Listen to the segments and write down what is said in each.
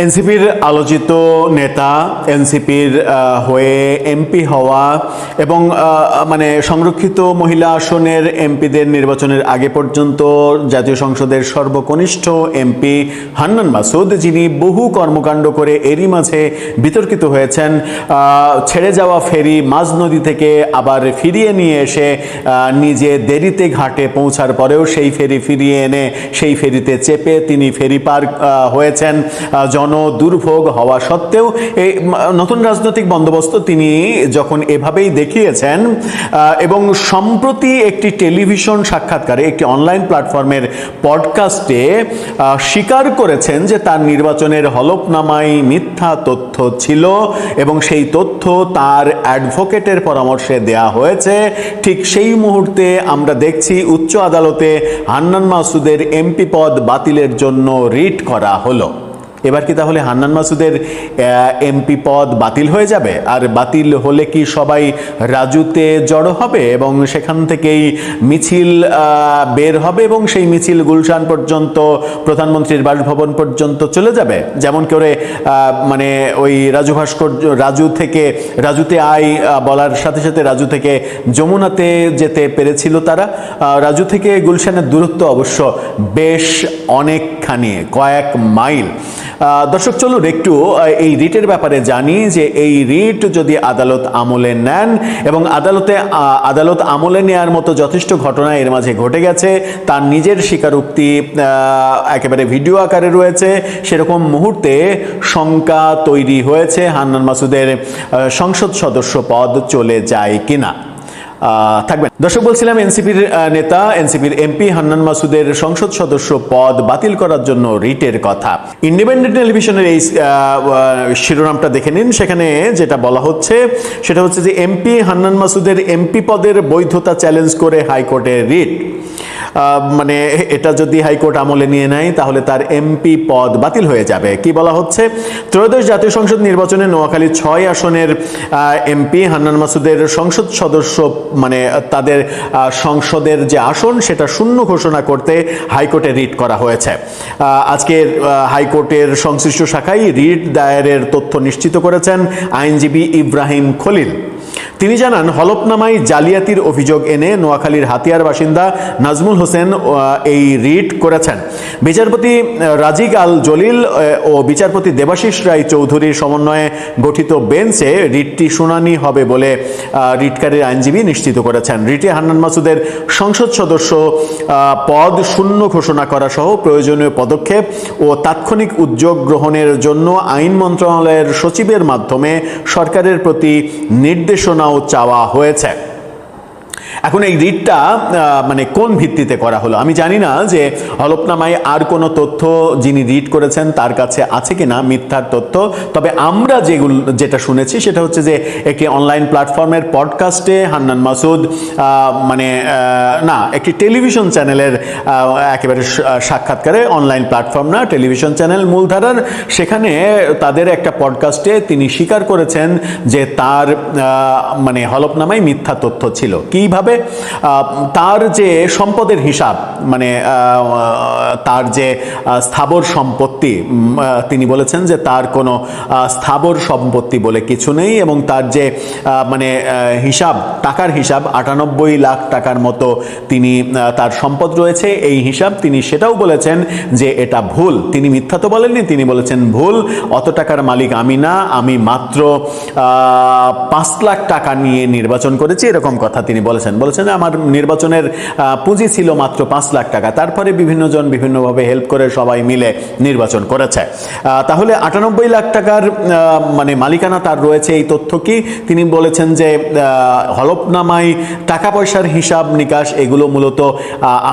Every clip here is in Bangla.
এনসিপির আলোচিত নেতা, এনসিপির হয়ে এমপি হওয়া এবং সংরক্ষিত মহিলা আসনের এমপিদের নির্বাচনের আগে পর্যন্ত জাতীয় সংসদের সর্বকনিষ্ঠ এমপি হান্নান মাসুদ, যিনি বহু কর্মকাণ্ড করে এরই মাঝে বিতর্কিত হয়েছেন। ছেড়ে যাওয়া ফেরি মাঝ নদী থেকে আবার ফিরিয়ে নিয়ে এসে নিজে দেরিতে ঘাটে পৌঁছার পরেও সেই ফেরি ফিরিয়ে এনে সেই ফেরিতে চেপে তিনি ফেরি পার হয়েছেন। দুর্ভোগ হওয়া সত্ত্বেও এই নতুন রাজনৈতিক বন্দোবস্ত তিনি যখন এভাবেই দেখিয়েছেন এবং সম্প্রতি একটি টেলিভিশন সাক্ষাৎকারে একটি অনলাইন প্ল্যাটফর্মের পডকাস্টে স্বীকার করেছেন যে তার নির্বাচনের হলফনামায় মিথ্যা তথ্য ছিল এবং সেই তথ্য তার অ্যাডভোকেটের পরামর্শে দেয়া হয়েছে। ঠিক সেই মুহূর্তে আমরা দেখছি উচ্চ আদালতে হান্নান মাসুদের এমপি পদ বাতিলের জন্য রিট করা হলো। এবার কি তাহলে হান্নান মাসুদের এমপি পদ বাতিল হয়ে যাবে? আর বাতিল হলে কি সবাই রাজুতে জড়ো হবে এবং সেখান থেকেই মিছিল বের হবে এবং সেই মিছিল গুলশান পর্যন্ত, প্রধানমন্ত্রীর বাসভবন পর্যন্ত চলে যাবে? যেমন করে ওই রাজু ভাস্কর্য, রাজুতে আয় বলার সাথে সাথে রাজু থেকে যমুনাতে যেতে পেরেছিল তারা। রাজু থেকে গুলশানের দূরত্ব অবশ্য বেশ অনেকখানি, কয়েক মাইল। দর্শক, চলুন একটু এই রিটের ব্যাপারে জানি যে এই রিট যদি আদালত আমলে নেন এবং আদালত আমলে নেওয়ার মতো যথেষ্ট ঘটনা এর মাঝে ঘটে গেছে, তার নিজের স্বীকারোক্তি একেবারে ভিডিও আকারে রয়েছে, সেরকম মুহূর্তে শঙ্কা তৈরি হয়েছে হান্নান মাসুদের সংসদ সদস্য পদ চলে যায় কিনা। থাকবেন দর্শক, বলছিলাম এনসিপির নেতা, এনসিপির এমপি হান্নান মাসুদের সংসদ সদস্য পদ বাতিল করার জন্য রিটের কথা। ইন্ডিপেন্ডেন্ট টেলিভিশনের এই শিরোনামটা দেখে নিন। সেখানে যেটা বলা হচ্ছে সেটা হচ্ছে যে এমপি হান্নান মাসুদের এমপি পদের বৈধতা চ্যালেঞ্জ করে হাইকোর্টের রিট। এটা যদি হাইকোর্ট আমলে নিয়ে নেয় তাহলে তার এমপি পদ বাতিল হয়ে যাবে। কি বলা হচ্ছে? ত্রয়োদশ জাতীয় সংসদ নির্বাচনে নোয়াখালী 6 আসনের এমপি হান্নান মাসুদের সংসদ সদস্য তাদের সংসদের যে আসন সেটা শূন্য ঘোষণা করতে হাইকোর্টে রিট করা হয়েছে। আজকের হাইকোর্টের সংশ্লিষ্ট শাখায় রিট দায়েরের তথ্য নিশ্চিত করেছেন আইনজীবী ইব্রাহিম খলিল। তিনি জানান, হলফনামায় জালিয়াতির অভিযোগ এনে নোয়াখালীর হাতিয়ার বাসিন্দা নাজমুল হোসেন এই রিট করেছেন। বিচারপতি রাজিক আল জলিল ও বিচারপতি দেবাশিস রায় চৌধুরীর সমন্বয়ে গঠিত বেঞ্চে রিটটি শুনানি হবে বলে রিটকারীর আইনজীবী নিশ্চিত করেছেন। রিটে হান্নান মাসুদের সংসদ সদস্য পদ শূন্য ঘোষণা করা সহ প্রয়োজনীয় পদক্ষেপ ও তাৎক্ষণিক উদ্যোগ গ্রহণের জন্য আইন মন্ত্রণালয়ের সচিবের মাধ্যমে সরকারের প্রতি নির্দেশনাও চাওয়া হয়েছে। এখন এই রিটটা কোন ভিত্তিতে করা হলো আমি জানি না, যে হলফনামায় আর কোনো তথ্য যিনি রিট করেছেন তার কাছে আছে কিনা মিথ্যার তথ্য। তবে আমরা যেটা শুনেছি সেটা হচ্ছে যে একটি অনলাইন প্ল্যাটফর্মের পডকাস্টে হান্নান মাসুদ একটি টেলিভিশন চ্যানেলের একেবারে সাক্ষাৎকারে, অনলাইন প্ল্যাটফর্ম না, টেলিভিশন চ্যানেল মূলধারার, সেখানে তাদের একটা পডকাস্টে তিনি স্বীকার করেছেন যে তার হলফনামায় মিথ্যা তথ্য ছিল। কিভাবে? তার যে সম্পদের হিসাব, তার যে স্থাবর সম্পত্তি, তিনি বলেছেন যে তার কোনো স্থাবর সম্পত্তি বলে কিছু নেই এবং তার যে হিসাব, টাকার হিসাব 98 লাখ টাকার মতো তার সম্পদ রয়েছে, এই হিসাব তিনি সেটাও বলেছেন যে এটা ভুল। তিনি মিথ্যা তো বলেননি, তিনি বলেছেন ভুল, অত টাকার মালিক আমি না, আমি মাত্র 5 লাখ টাকা নিয়ে নির্বাচন করেছি, এরকম কথা তিনি বলেছেন আমার নির্বাচনের পুঁজি ছিল মাত্র 5 লাখ টাকা। তারপরে বিভিন্নজন বিভিন্নভাবে হেল্প করে সবাই মিলে নির্বাচন করেছে। তাহলে 98 লাখ টাকার মালিকানা তার রয়েছে, এই তথ্য কি? তিনি বলেছেন যে হলফনামায় টাকা পয়সার হিসাব নিকাশ এগুলো মূলত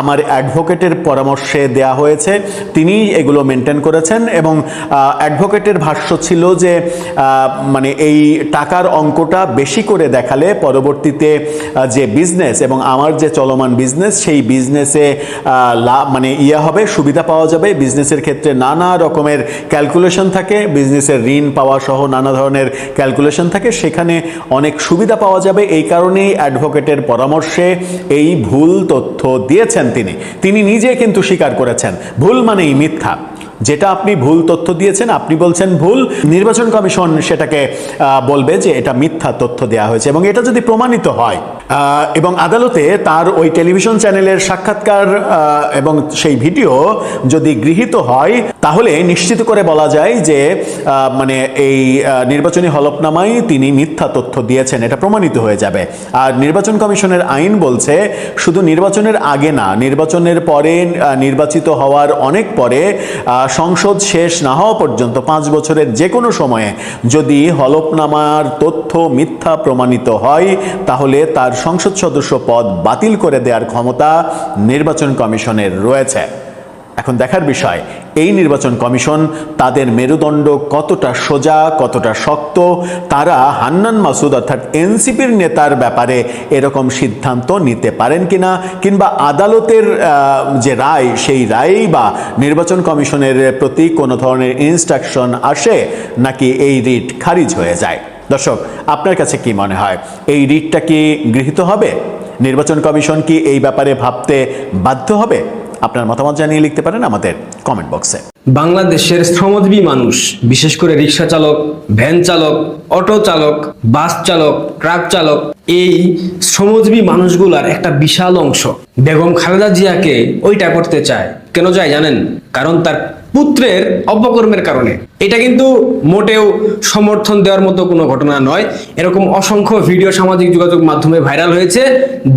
আমার অ্যাডভোকেটের পরামর্শে দেয়া হয়েছে, তিনি এগুলো মেনটেন করেছেন এবং অ্যাডভোকেটের ভাষ্য ছিল যে এই টাকার অঙ্কটা বেশি করে দেখালে পরবর্তীতে যে বিজনেস এবং আমার যে চলমান বিজনেস, সেই বিজনেসে হবে, সুবিধা পাওয়া যাবে। বিজনেসের ক্ষেত্রে নানা রকমের ক্যালকুলেশন থাকে, বিজনেসের ঋণ পাওয়া সহ নানা ধরনের ক্যালকুলেশন থাকে, সেখানে অনেক সুবিধা পাওয়া যাবে। এই কারণেই অ্যাডভোকেটের পরামর্শে এই ভুল তথ্য দিয়েছেন তিনি নিজে কিন্তু স্বীকার করেছেন। ভুল মানেই মিথ্যা। যেটা আপনি ভুল তথ্য দিয়েছেন, আপনি বলছেন ভুল, নির্বাচন কমিশন সেটাকে বলবে যে এটা মিথ্যা তথ্য দেওয়া হয়েছে, এবং এটা যদি প্রমাণিত হয় এবং আদালতে তার ওই টেলিভিশন চ্যানেলের সাক্ষাৎকার এবং সেই ভিডিও যদি গৃহীত হয়, তাহলে নিশ্চিত করে বলা যায় যে মানে এই নির্বাচনী হলফনামায় তিনি মিথ্যা তথ্য দিয়েছেন, এটা প্রমাণিত হয়ে যাবে। আর নির্বাচন কমিশনের আইন বলছে শুধু নির্বাচনের আগে না, নির্বাচনের পরে, নির্বাচিত হওয়ার অনেক পরে, সংসদ শেষ না হওয়া পর্যন্ত 5 বছরের যে কোনো সময়ে যদি হলফনামার তথ্য মিথ্যা প্রমাণিত হয়, তাহলে তার সংসদ সদস্য পদ বাতিল করে দেওয়ার ক্ষমতা নির্বাচন কমিশনের রয়েছে। এখন দেখার বিষয় এই নির্বাচন কমিশন তাদের মেরুদণ্ড কতটা সোজা, কতটা শক্ত, তারা হান্নান মাসুদ অর্থাৎ এনসিপির নেতার ব্যাপারে এরকম সিদ্ধান্ত নিতে পারেন কিনা, কিংবা আদালতের যে রায় সেই রায়েই বা নির্বাচন কমিশনের প্রতি কোনো ধরনের ইনস্ট্রাকশন আসে, নাকি এই রিট খারিজ হয়ে যায়। দর্শক, আপনার কাছে কি মনে হয়, এই রিটটা কি গৃহীত হবে? নির্বাচন কমিশন কি এই ব্যাপারে ভাবতে বাধ্য হবে? আপনার মতামত জানিয়ে লিখতে পারেন আমাদের কমেন্ট বক্সে। বাংলাদেশের শ্রমজীবী মানুষ, বিশেষ করে রিক্সা চালক, ভ্যান চালক, অটো চালক, বাস চালক, ট্রাক চালক, এই শ্রমজীবী মানুষগুলার একটা বিশাল অংশ বেগম খালেদা জিয়াকে ওইটা করতে চায়। কেন চায় জানেন? কারণ তার পুত্রের অপকর্মের কারণে। এটা কিন্তু মোটেও সমর্থন দেওয়ার মতো কোনো ঘটনা নয়। এরকম অসংখ্য ভিডিও সামাজিক যোগাযোগ মাধ্যমে ভাইরাল হয়েছে।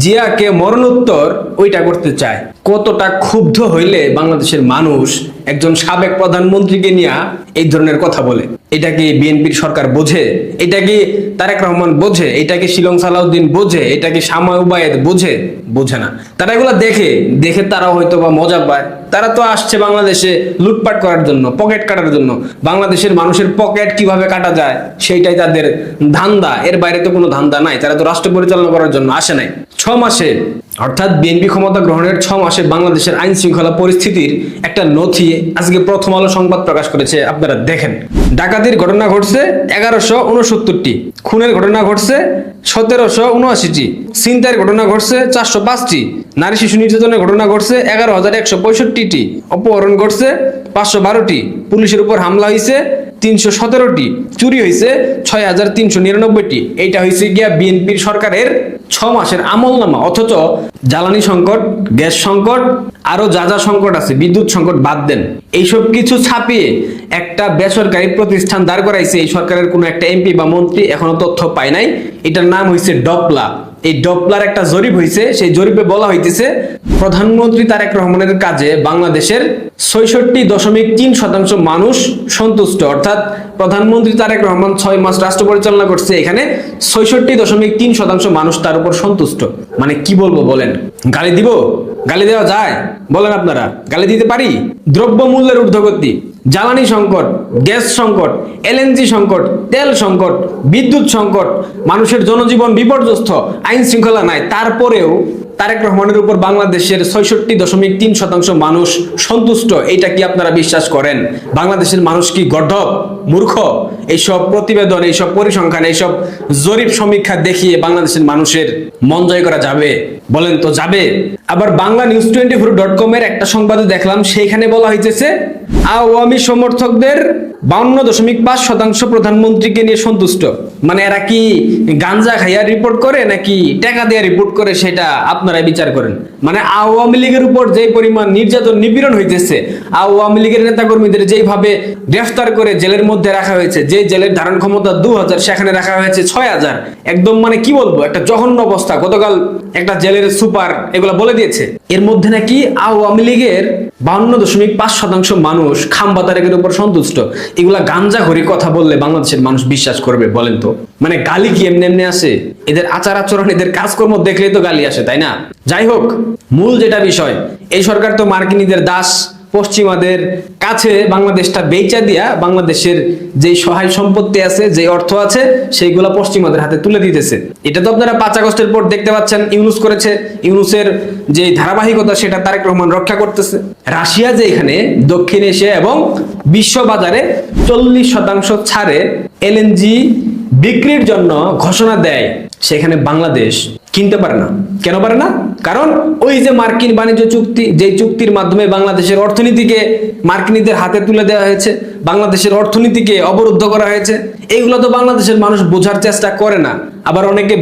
জিয়াকে মরণোত্তর ওইটা করতে চায়। কতটা ক্ষুব্ধ হইলে বাংলাদেশের মানুষ একজন সাবেক প্রধানমন্ত্রীকে নিয়ে এই ধরনের কথা বলে? এটা কি বিএনপির সরকার বোঝে? এটা কি তারেক রহমান বোঝে? এটা কি শিলং সালাউদ্দিন বোঝে? এটা কি শামা উবায়েদ বোঝে? বোঝে না। তারা এগুলো দেখে তারা হয়তো বা মজা পায়। তারা তো আসছে বাংলাদেশে লুটপাট করার জন্য, পকেট কাটার জন্য। বাংলাদেশের মানুষের পকেট কিভাবে কাটা যায় সেইটাই তাদের ধান্দা, এর বাইরে তো কোনো ধান্দা নাই। তারা তো রাষ্ট্র পরিচালনা করার জন্য আসে নাই। 6 মাসে, অর্থাৎ বিএনপি ক্ষমতা গ্রহণের 6 মাসে বাংলাদেশের আইন শৃঙ্খলা পরিস্থিতির একটা নথি আজকে প্রথম আলো সংবাদ প্রকাশ করেছে। আপনারা দেখেন, ডাকাতির ঘটনা ঘটছে 1169টি, খুনের ঘটনা ঘটছে 1779টি, ছিনতাইয়ের ঘটনা ঘটছে 405টি, নারী শিশু নির্যাতনের ঘটনা ঘটছে 11,165টি, অপহরণ ঘটছে 512টি, পুলিশের উপর হামলা হয়েছে 317টি, চুরি হয়েছে 6,399টি। এইটা হয়েছে গিয়া বিএনপির সরকারের 6 মাসের আমলনামা। অথচ জ্বালানি সংকট, গ্যাস সংকট, আরো যা যা সংকট আছে, বিদ্যুৎ সংকট বাদ দেন, এইসব কিছু ছাপিয়ে একটা বেসরকারি প্রতিষ্ঠান দাঁড় করাইছে এই সরকারের কোনো একটা এমপি বা মন্ত্রী, এখনো তথ্য পায় নাই। এটার নাম হয়েছে ডপলা। এই ডপলার একটা জরিপ হয়েছে, সেই জরিপে বলা হইতেছে প্রধানমন্ত্রী তারেক রহমানের কাজে বাংলাদেশের 66.3% মানুষ সন্তুষ্ট। অর্থাৎ প্রধানমন্ত্রী তারেক রহমান 6 মাস রাষ্ট্র পরিচালনা করছে, এখানে 66.3% মানুষ তার উপর সন্তুষ্ট। মানে কি বলবো বলেন? গালি দিব? গালি দেওয়া যায়? বলেন আপনারা, গালি দিতে পারি? দ্রব্য মূল্যের ঊর্ধ্বগতি, জ্বালানি সংকট, গ্যাস সংকট, এলএনজি সংকট, তেল সংকট, বিদ্যুৎ সংকট, মানুষের জনজীবন বিপর্যস্ত, আইন শৃঙ্খলা নাই, তারপরেও তারেক রহমানের উপর বাংলাদেশের 66.3% মানুষ সন্তুষ্ট। এইটা কি আপনারা বিশ্বাস করেন? বাংলাদেশের মানুষ কি গর্ধব, মূর্খ? এইসব প্রতিবেদন, এইসব পরিসংখ্যান, এইসব জরিপ সমীক্ষা দেখিয়ে বাংলাদেশের মানুষের মন জয় করা যাবে? বলেন তো যাবে? আবার বাংলা নিউজ 24.com এর একটা সংবাদে দেখলাম, সেইখানে বলা হয়েছে আওয়ামী সমর্থকদের 52.5% প্রধানমন্ত্রীকে নিয়ে সন্তুষ্ট। মানে এরা কি গাঞ্জা খাইয়া রিপোর্ট করে নাকি টাকা দিয়ে রিপোর্ট করে, সেটা আপনারা বিচার করেন। মানে আওয়ামী লীগের উপর যে পরিমাণ নির্যাতন নিপীড়ন হইতেছে, আওয়ামী লীগের নেতাকর্মীদের যেভাবে গ্রেফতার করে জেলের মধ্যে রাখা হয়েছে, যে জেলের ধারণ ক্ষমতা 2000 সেখানে রাখা হয়েছে 6000, একদম মানে কি বলবো, একটা জঘন্য অবস্থা। গতকাল একটা জেলের সুপার এগুলা বলে দিয়েছে। এর মধ্যে নাকি আওয়ামী লীগের 52.5% মানুষ খাম্বা তারেকের উপর সন্তুষ্ট। এগুলা গাঞ্জা ঘড়ি কথা বললে বাংলাদেশের মানুষ বিশ্বাস করবে? বলেন তো। মানে গালি কি এমনি এমনি আসে? এদের আচার আচরণ, এদের কাজকর্ম দেখলেই তো গালি আসে, তাই না? যাই হোক, মূল যেটা বিষয়, এই সরকার তো মার্কিনীদের দাস, পশ্চিমাদের কাছে বাংলাদেশটা বেচা দিয়া বাংলাদেশের যে সহায় সম্পত্তি আছে, যে অর্থ আছে, সেইগুলা পশ্চিমাদের হাতে তুলে দিতেছে। এটা তো আপনারা 5 আগস্টের পর দেখতে পাচ্ছেন, ইউনুস করেছে। ইউনুসের যে ধারাবাহিকতা সেটা তারেক রহমান রক্ষা করতেছে। রাশিয়া যে এখানে দক্ষিণ এশিয়া এবং বিশ্ব বাজারে 40% ছাড়ে এলএনজি বিক্রির জন্য ঘোষণা দেয়, সেখানে বাংলাদেশ কিনতে পারে না। কেন পারে না? কারণ ওই যে মার্কিন বাণিজ্য চুক্তি, যেই চুক্তির মাধ্যমে বাংলাদেশের অর্থনীতিকে মার্কিনীদের হাতে তুলে দেওয়া হয়েছে, বাংলাদেশের অর্থনীতিকে অবরুদ্ধ করা হয়েছে, এইগুলো তো বাংলাদেশের মানুষ বোঝার চেষ্টা করে না। আবার অনেকে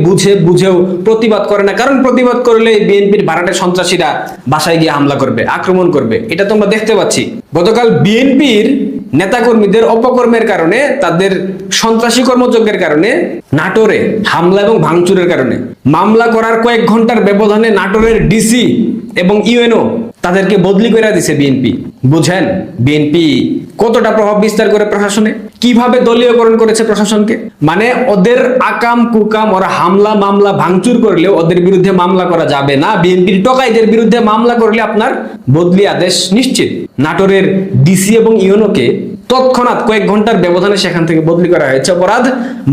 বুঝেও প্রতিবাদ করে না, কারণ প্রতিবাদ করলে বিএনপির ভাড়াটে সন্ত্রাসীরা বাসায় গিয়ে হামলা করবে, আক্রমণ করবে। এটা তো আমরা দেখতে পাচ্ছি। গতকাল বিএনপির নেতাকর্মীদের অপকর্মের কারণে, তাদের সন্ত্রাসী কর্মযজ্ঞের কারণে নাটোরে হামলা এবং ভাঙচুরের কারণে মামলা করার কয়েক ঘন্টার ব্যবধানে নাটোরের ডিসি এবং ইউএনও তাদেরকে বদলি করে দিছে বিএনপি। বুঝেন বিএনপি কতটা প্রভাব বিস্তার করে প্রশাসনে, কিভাবে দলীয়করণ করেছে প্রশাসনকে। মানে ওদের আকাম কুকাম, ওরা হামলা মামলা ভাঙচুর করলেও ওদের বিরুদ্ধে মামলা করা যাবে না। বিএনপির টকাইদের বিরুদ্ধে মামলা করলে আপনার বদলি আদেশ নিশ্চিত। নাটোরের ডিসি এবং ইউএনওকে তৎক্ষণাৎ কয়েক ঘন্টার ব্যবধানে সেখান থেকে বদলি করা হয়েছে। অপরাধ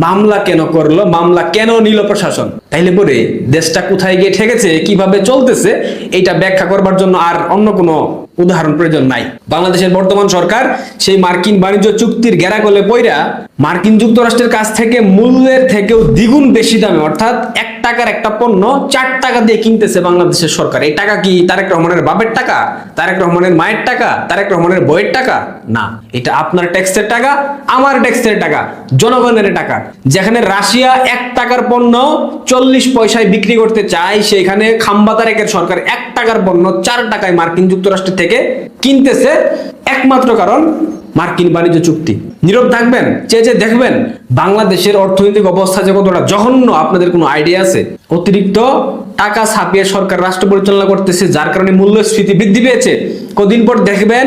মামলা কেন করলো, মামলা কেন নিল প্রশাসন? তাইলে পরে দেশটা কোথায় গিয়ে ঠেকেছে, কিভাবে চলতেছে, এটা ব্যাখ্যা করবার জন্য আর অন্য কোনো উদাহরণ প্রয়োজন নাই। বাংলাদেশের বর্তমান সরকার সেই মার্কিন বাণিজ্য চুক্তির গেরাকলে পইরা মার্কিন যুক্তরাষ্ট্রের কাছ থেকে মূল্যের থেকেও দ্বিগুণ বেশি দামে, অর্থাৎ 1 টাকার একটা পণ্য 4 টাকা দিয়ে কিনতেছে বাংলাদেশের সরকার। এই টাকা কি তারেক রহমানের বাপের টাকা, তারেক রহমানের মায়ের টাকা, তারেক রহমানের বইয়ের টাকা? না, এটা আপনার ট্যাক্সের টাকা, আমার ট্যাক্সের টাকা, জনগণের টাকা। যেখানে রাশিয়া 1 টাকার পণ্য 40 পয়সায় বিক্রি করতে চায়, সেখানে খাম্বা তারেকের সরকার 1 টাকার পণ্য 4 টাকায় মার্কিন যুক্তরাষ্ট্র থেকে কিনতেছে, একমাত্র কারণ মার্কিন বাণিজ্য চুক্তি। নীরব থাকবেন, চেয়ে দেখবেন বাংলাদেশের অর্থনৈতিক অবস্থা যে কতটা জঘন্য, আপনাদের কোনো আইডিয়া আছে? অতিরিক্ত টাকা ছাপিয়ে সরকার রাষ্ট্র পরিচালনা করতেছে, যার কারণে মূল্যস্ফীতি বৃদ্ধি পেয়েছে। কদিন পর দেখবেন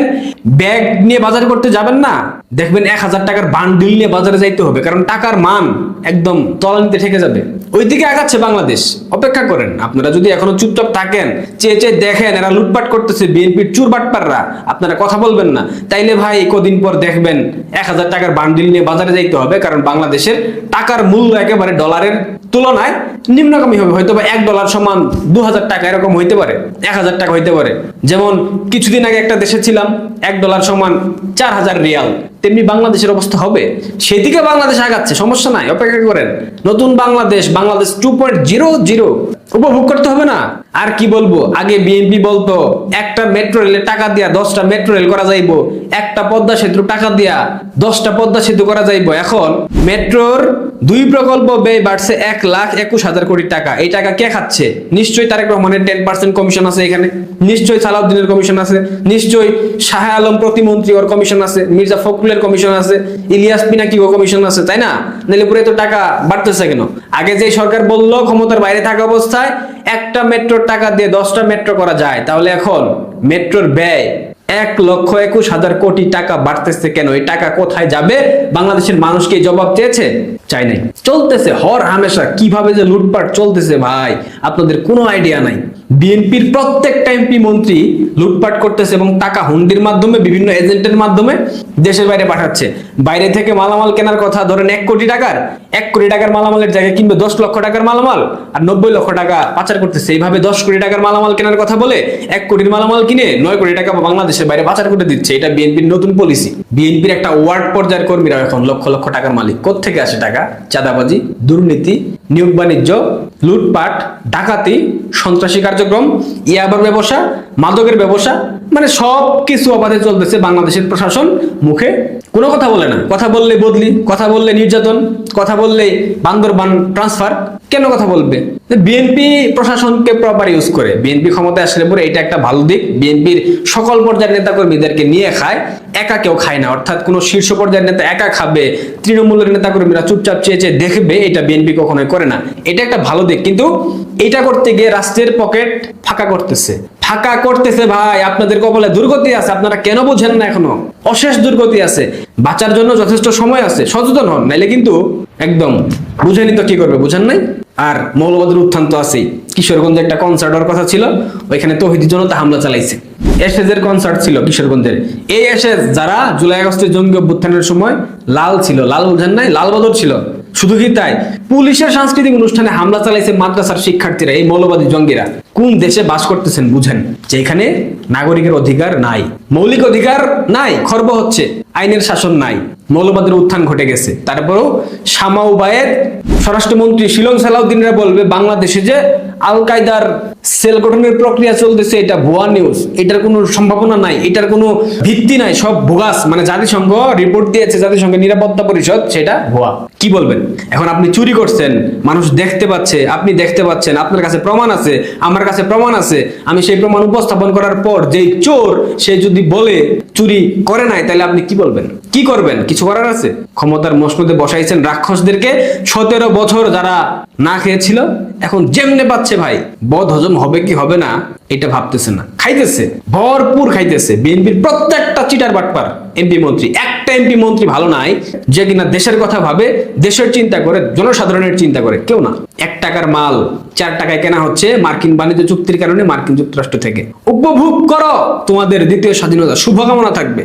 ব্যাগ নিয়ে বাজার করতে যাবেন না, দেখবেন 1000 টাকার বান্ডিল নিয়ে বাজারে যাইতে হবে, কারণ টাকার মান একদম তলানিতে ঠেকে যাবে। ওইদিকে আগাচ্ছে বাংলাদেশ। অপেক্ষা করেন। আপনারা যদি এখনো চুপচাপ থাকেন, চেয়ে দেখেন এরা লুটপাট করতেছে, বিএনপির চুর বাটপাররা, আপনারা কথা বলবেন না, তাইলে ভাই কদিন পর দেখবেন 1000 টাকার বান্ডিল নিয়ে বাজারে যাইতে হবে, কারণ বাংলাদেশের টাকার মূল্য একেবারে ডলারের তুলনায় নিম্নগামী হবে। হয়তো বা $1 সমান 2000 টাকা, এরকম হইতে পারে, 1000 টাকা হইতে পারে। যেমন কিছুদিন আগে একটা দেশে ছিলাম, $1 সমান 4000 রিয়াল, তেমনি বাংলাদেশের অবস্থা হবে। সেদিকে বাংলাদেশ আগাচ্ছে, সমস্যা নাই, অপেক্ষা করেন। নতুন বাংলাদেশ 2.00 উপভোগ করতে হবে না। আর কি বলবো, আগে বিএনপি বলতো একটা মেট্রো রেলের টাকা দিয়া 10টা মেট্রো রেল করা যাইবো, একটা পদ্মা সেতু টাকা দিয়া 10টা পদ্মা সেতু করা যাইবো। এখন মেট্রোর 2 প্রকল্প ব্যয় বাড়ছে 1,21,000 কোটি টাকা। এই টাকা কে খাচ্ছে? নিশ্চয়ই তারেক রহমানের 10% কমিশন আছে এখানে, নিশ্চয়ই সালাউদ্দিনের কমিশন আছে, নিশ্চয়ই শাহ আলম প্রতিমন্ত্রী ওর কমিশন আছে, মির্জা ফখরুলের কমিশন আছে, ইলিয়াস পিনাকি ও কমিশন আছে, তাই না? নাহলে পুরো তো টাকা বাড়তেছে কেন? আগে যে সরকার বললো ক্ষমতার বাইরে থাকা অবস্থায় একটা মেট্রোর টাকা দিয়ে 10টা মেট্রো করা যায়, তাহলে এখন মেট্রোর ব্যয় 1,21,000 কোটি টাকা বাড়তেছে কেন? এই টাকা কোথায় যাবে? বাংলাদেশের মানুষকে জবাব চেয়েছে? চাই নাই। চলতেছে হর হামেশা কিভাবে যে লুটপাট চলতেছে ভাই, আপনাদের কোনো আইডিয়া নাই। বিএনপির প্রত্যেকটা এমপি মন্ত্রী লুটপাট করতেছে এবং টাকা হুন্ডির মাধ্যমে, বিভিন্ন এজেন্টের মাধ্যমে দেশের বাইরে পাঠাচ্ছে। বাইরে থেকে মালামাল কেনার কথা ধরেন 1 কোটি টাকার, 1 কোটি টাকার মালামালের জায়গায় কিনবে 10 লক্ষ টাকার মালামাল, আর 90 লক্ষ টাকা পাচার করতেছে। এইভাবে 10 কোটি টাকার মালামাল কেনার কথা বলে 1 কোটির মালামাল কিনে 9 কোটি টাকা বাংলাদেশের বাইরে পাচার করে দিচ্ছে। এটা বিএনপির নতুন পলিসি। বিএনপির একটা ওয়ার্ড পর্যায়ের কর্মীরা এখন লক্ষ লক্ষ টাকার মালিক। কোত্থেকে আসে টাকা? চাঁদাবাজি, দুর্নীতি, নিয়োগ বাণিজ্য, লুটপাট, ডাকাতি, সন্ত্রাসী কার্যক্রম, ইয়াবার ব্যবসা, মাদকের ব্যবসা, মানে সব কিছু অবাধে চলতেছে। বাংলাদেশের প্রশাসন মুখে কোনো কথা বলে না। কথা বললে বদলি, কথা বললে নির্যাতন, কথা বললে বান্দরবান ট্রান্সফার। কেন কথা বলবে? বিএনপি প্রশাসনকে প্রপার ইউজ করে। বিএনপি ক্ষমতায় আসলে পরে এটা একটা ভালো দিক। বিএনপির সকল পর্যায়ের নেতাকর্মীদেরকে নিয়ে খায়, একা কেউ খায় না। অর্থাৎ কোনো শীর্ষ পর্যায়ের নেতা একা খাবে, তৃণমূলের নেতাকর্মীরা চুপচাপ চেয়ে দেখবে, এটা বিএনপি কখনোই করে না। এটা একটা ভালো দিক। কিন্তু এটা করতে গিয়ে রাষ্ট্রের পকেট ফাঁকা করতেছে ভাই। আপনাদের কপালে দুর্গতি আছে, আপনারা কেন বুঝেন না? এখনো অশেষ দুর্গতি আছে। বাঁচার জন্য যথেষ্ট সময় আছে, সচেতন হন, নাইলে কিন্তু একদম বুঝেনি তো কি করবে, বুঝেন নাই। আর মৌলবাদের উত্থান তো আছেই। কিশোরগঞ্জে একটা কনসার্ট হওয়ার কথা ছিল, ওইখানে তৌহিদি জনতা হামলা চালাইছে। এসএজের কনসার্ট ছিল কিশোরগঞ্জের। এই এসএজ যারা জুলাই আগস্টের জঙ্গি অভ্যুত্থানের সময় লাল ছিল, লাল বুঝেন নাই, লাল বদর ছিল। শুধু কি তাই, পুলিশের সাংস্কৃতিক অনুষ্ঠানে হামলা চালাইছে মাদ্রাসার শিক্ষার্থীরা, এই মৌলবাদী জঙ্গিরা। কোন দেশে বাস করতেছেন বুঝেন, যে এখানে নাগরিকের অধিকার নাই, মৌলিক অধিকার নাই, খর্ব হচ্ছে, আইনের শাসন নাই, মৌলবাদের উত্থান ঘটে গেছে। তারপরেও শামা উবায়েদ, স্বরাষ্ট্রমন্ত্রী শিলং সালাউদ্দিনরা বলবে বাংলাদেশে যে আল কায়দার সেল গঠনের প্রক্রিয়া চলতেছে এটা ভুয়া নিউজ, এটার কোনো সম্ভাবনা নাই, এটার কোনো ভিত্তি নাই, সব ভুগাস। মানে জাতিসংঘ রিপোর্ট দিয়েছে, জাতিসংঘের নিরাপত্তা পরিষদ, সেটা ভুয়া। কি বলবেন? এখন আপনি চুরি করছেন, মানুষ দেখতে পাচ্ছে, আপনি দেখতে পাচ্ছেন, আপনার কাছে প্রমাণ আছে, আমার কাছে প্রমাণ আছে, আমি সেই প্রমাণ উপস্থাপন করার পর যেই চোর সে যদি বলে চুরি করে নাই, তাহলে আপনি কি বলবেন? কি করবেন? কিছু করার আছে? ক্ষমতার মসনদে বসাইছেন রাক্ষসদেরকে, 17 বছর যারা না খেয়েছিল এখন যেমনে পাচ্ছে ভাই, বদ হজম হবে কি হবে না এটা ভাবতেছে না, খাইতেছে, ভরপুর খাইতেছে। বিএনপির প্রত্যেকটা চিটার বাটপার এমপি মন্ত্রী, একটা এমপি মন্ত্রী ভালো নাই যে কিনা দেশের কথা ভাবে, দেশের চিন্তা করে, জনসাধারণের চিন্তা করে, কেউ না। 1 টাকার মাল 4 টাকায় কেনা হচ্ছে মার্কিন বাণিজ্য চুক্তির কারণে মার্কিন যুক্তরাষ্ট্র থেকে। উপভোগ করো তোমাদের দ্বিতীয় স্বাধীনতা, শুভকামনা থাকবে।